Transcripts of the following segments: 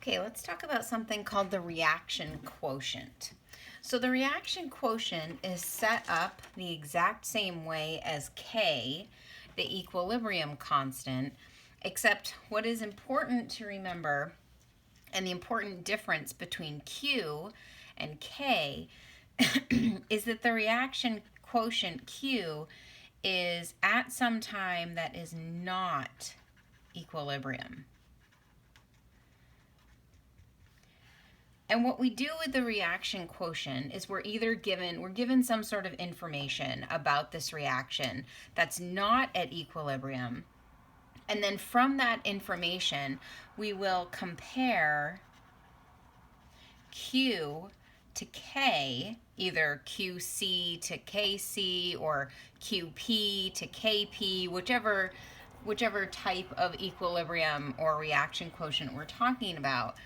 Okay, let's talk about something called the reaction quotient. So the reaction quotient is set up the exact same way as K, the equilibrium constant, except what is important to remember and the important difference between Q and K is that the reaction quotient Q is at some time that is not equilibrium. And what we do with the reaction quotient is we're given some sort of information about this reaction that's not at equilibrium. And then from that information, we will compare Q to K, either QC to KC or QP to KP, whichever type of equilibrium or reaction quotient we're talking about,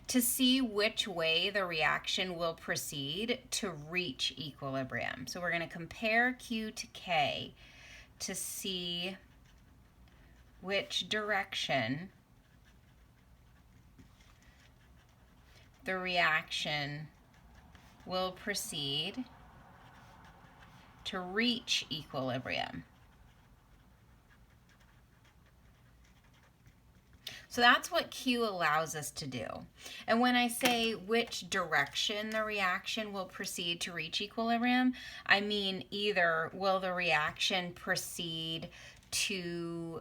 to see which way the reaction will proceed to reach equilibrium. So we're going to compare Q to K to see which direction the reaction will proceed to reach equilibrium. So that's what Q allows us to do. And when I say which direction the reaction will proceed to reach equilibrium, I mean either will the reaction proceed to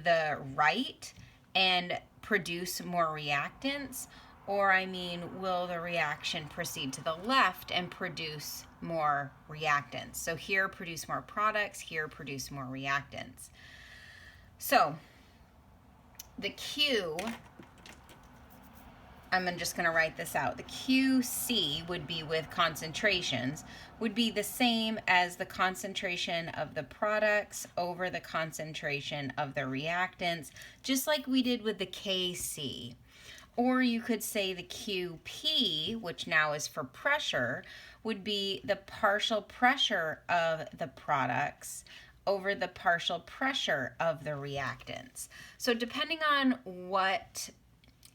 the right and produce more reactants, or I mean will the reaction proceed to the left and produce more reactants. So here produce more products, here produce more reactants. So the Q, I'm just going to write this out. The QC would be with concentrations, would be the same as the concentration of the products over the concentration of the reactants, just like we did with the KC. Or you could say the QP, which now is for pressure, would be the partial pressure of the products over the partial pressure of the reactants. So depending on what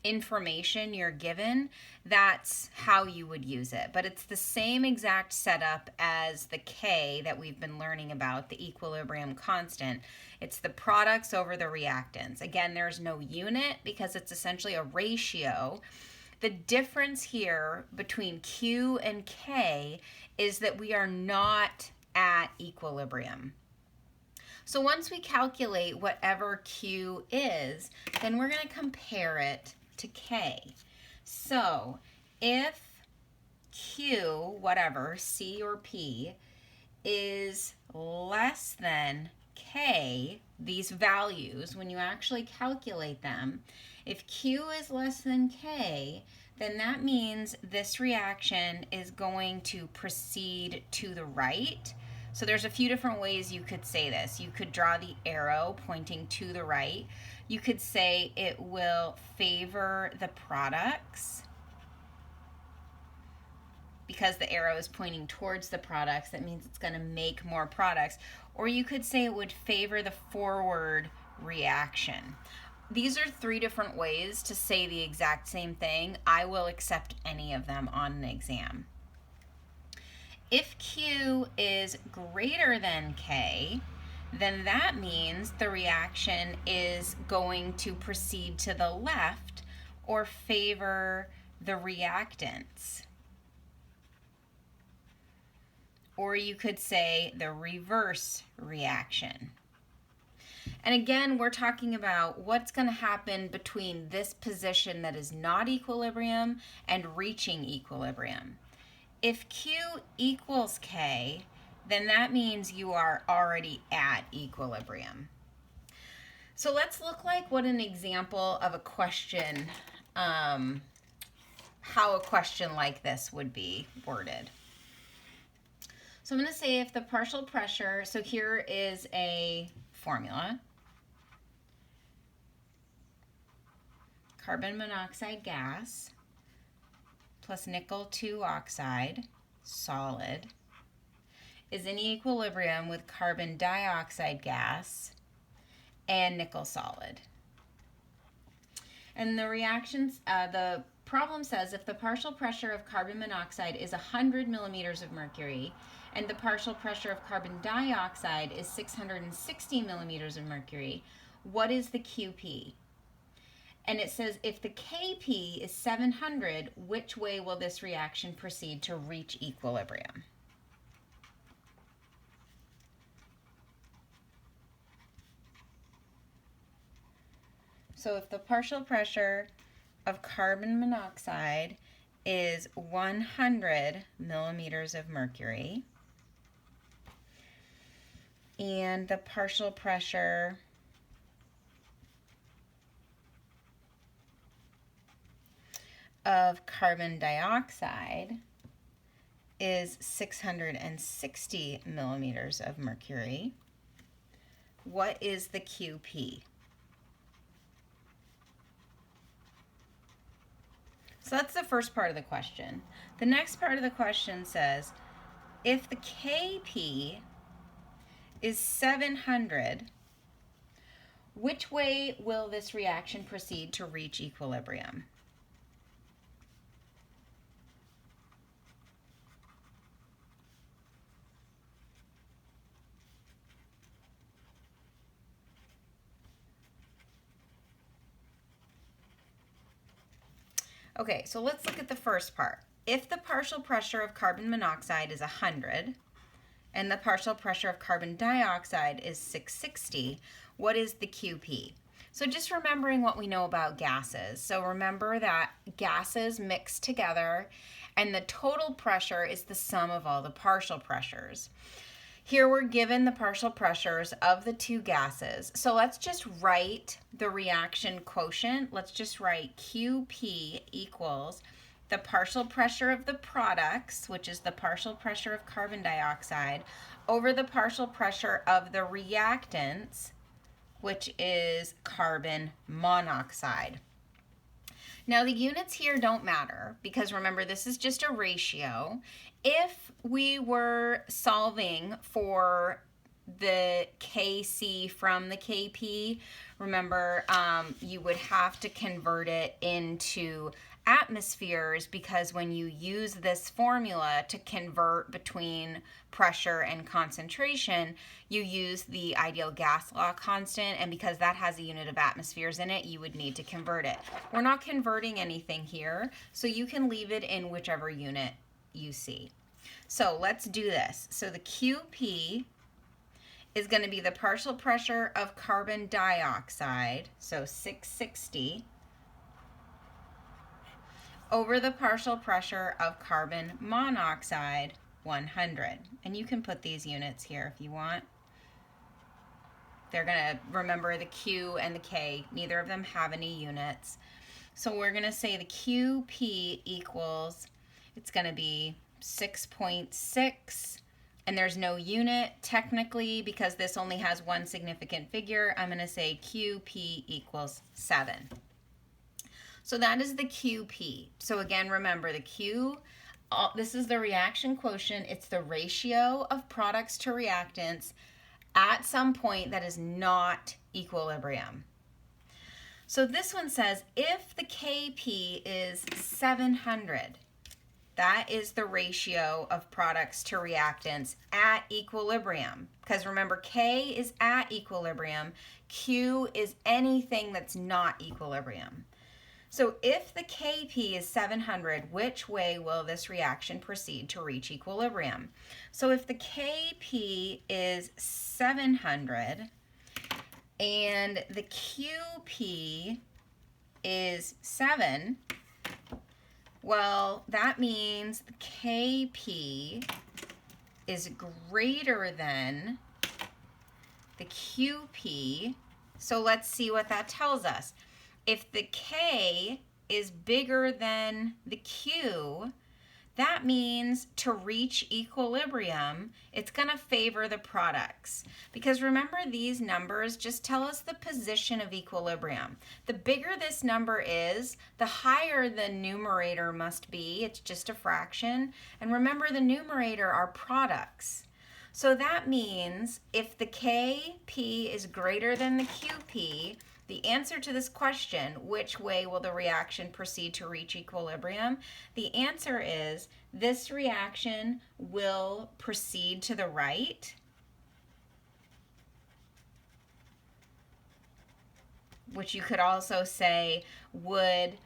information you're given, that's how you would use it. But it's the same exact setup as the K that we've been learning about, the equilibrium constant. It's the products over the reactants. Again, there's no unit because it's essentially a ratio. The difference here between Q and K is that we are not at equilibrium. So once we calculate whatever Q is, then we're going to compare it to K. So if Q, whatever, C or P, is less than K, these values, when you actually calculate them, if Q is less than K, then that means this reaction is going to proceed to the right. So there's a few different ways you could say this. You could draw the arrow pointing to the right. You could say it will favor the products because the arrow is pointing towards the products. That means it's going to make more products. Or you could say it would favor the forward reaction. These are three different ways to say the exact same thing. I will accept any of them on an exam. If Q is greater than K, then that means the reaction is going to proceed to the left or favor the reactants. Or you could say the reverse reaction. And again, we're talking about what's going to happen between this position that is not equilibrium and reaching equilibrium. If Q equals K, then that means you are already at equilibrium. So let's look like what an example of a question, how a question like this would be worded. So I'm going to say if the partial pressure, so here is a formula. Carbon monoxide gas plus nickel 2 oxide, solid, is in equilibrium with carbon dioxide gas and nickel solid. And the reactions, the problem says if the partial pressure of carbon monoxide is 100 millimeters of mercury and the partial pressure of carbon dioxide is 660 millimeters of mercury, what is the QP? And it says if the KP is 700, which way will this reaction proceed to reach equilibrium? So if the partial pressure of carbon monoxide is 100 millimeters of mercury and the partial pressure of carbon dioxide is 660 millimeters of mercury, what is the QP? So that's the first part of the question. The next part of the question says, if the KP is 700, which way will this reaction proceed to reach equilibrium? Okay, so let's look at the first part. If the partial pressure of carbon monoxide is 100 and the partial pressure of carbon dioxide is 660, what is the QP? So just remembering what we know about gases. So remember that gases mix together and the total pressure is the sum of all the partial pressures. Here we're given the partial pressures of the two gases. So let's just write the reaction quotient. Let's just write QP equals the partial pressure of the products, which is the partial pressure of carbon dioxide, over the partial pressure of the reactants, which is carbon monoxide. Now the units here don't matter because remember this is just a ratio. If we were solving for the KC from the KP, remember you would have to convert it into atmospheres because when you use this formula to convert between pressure and concentration, you use the ideal gas law constant, and because that has a unit of atmospheres in it, you would need to convert it. We're not converting anything here, so you can leave it in whichever unit you see. So let's do this. So the QP is going to be the partial pressure of carbon dioxide, so 660, over the partial pressure of carbon monoxide, 100. And you can put these units here if you want. They're going to remember the Q and the K. Neither of them have any units. So we're going to say the QP equals, it's going to be 6.6, and there's no unit technically because this only has one significant figure. I'm going to say QP equals 7. So that is the QP. So again, remember the Q, this is the reaction quotient. It's the ratio of products to reactants at some point that is not equilibrium. So this one says if the KP is 700, that is the ratio of products to reactants at equilibrium. Because remember, K is at equilibrium, Q is anything that's not equilibrium. So if the KP is 700, which way will this reaction proceed to reach equilibrium? So if the KP is 700 and the QP is 7, well, that means the KP is greater than the QP. So let's see what that tells us. If the K is bigger than the Q, that means to reach equilibrium, it's going to favor the products. Because remember, these numbers just tell us the position of equilibrium. The bigger this number is, the higher the numerator must be. It's just a fraction. And remember, the numerator are products. So that means if the KP is greater than the QP, the answer to this question, which way will the reaction proceed to reach equilibrium? The answer is this reaction will proceed to the right, which you could also say would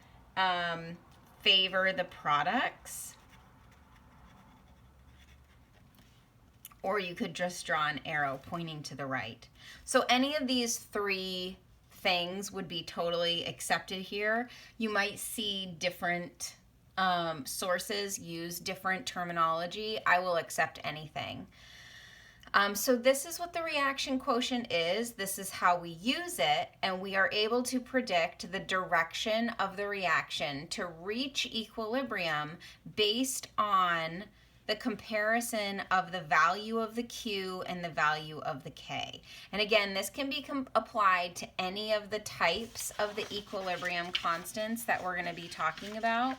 favor the products. Or you could just draw an arrow pointing to the right. So any of these three things would be totally accepted here. You might see different sources use different terminology. I will accept anything. So this is what the reaction quotient is. This is how we use it, and we are able to predict the direction of the reaction to reach equilibrium based on the comparison of the value of the Q and the value of the K. And again, this can be applied to any of the types of the equilibrium constants that we're going to be talking about,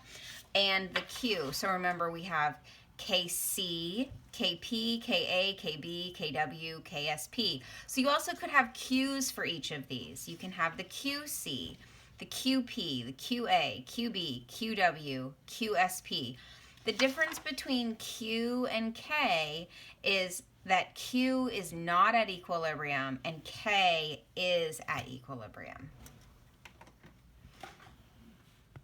and the Q. So remember, we have KC, KP, KA, KB, KW, KSP. So you also could have Qs for each of these. You can have the QC, the QP, the QA, QB, QW, QSP. The difference between Q and K is that Q is not at equilibrium and K is at equilibrium.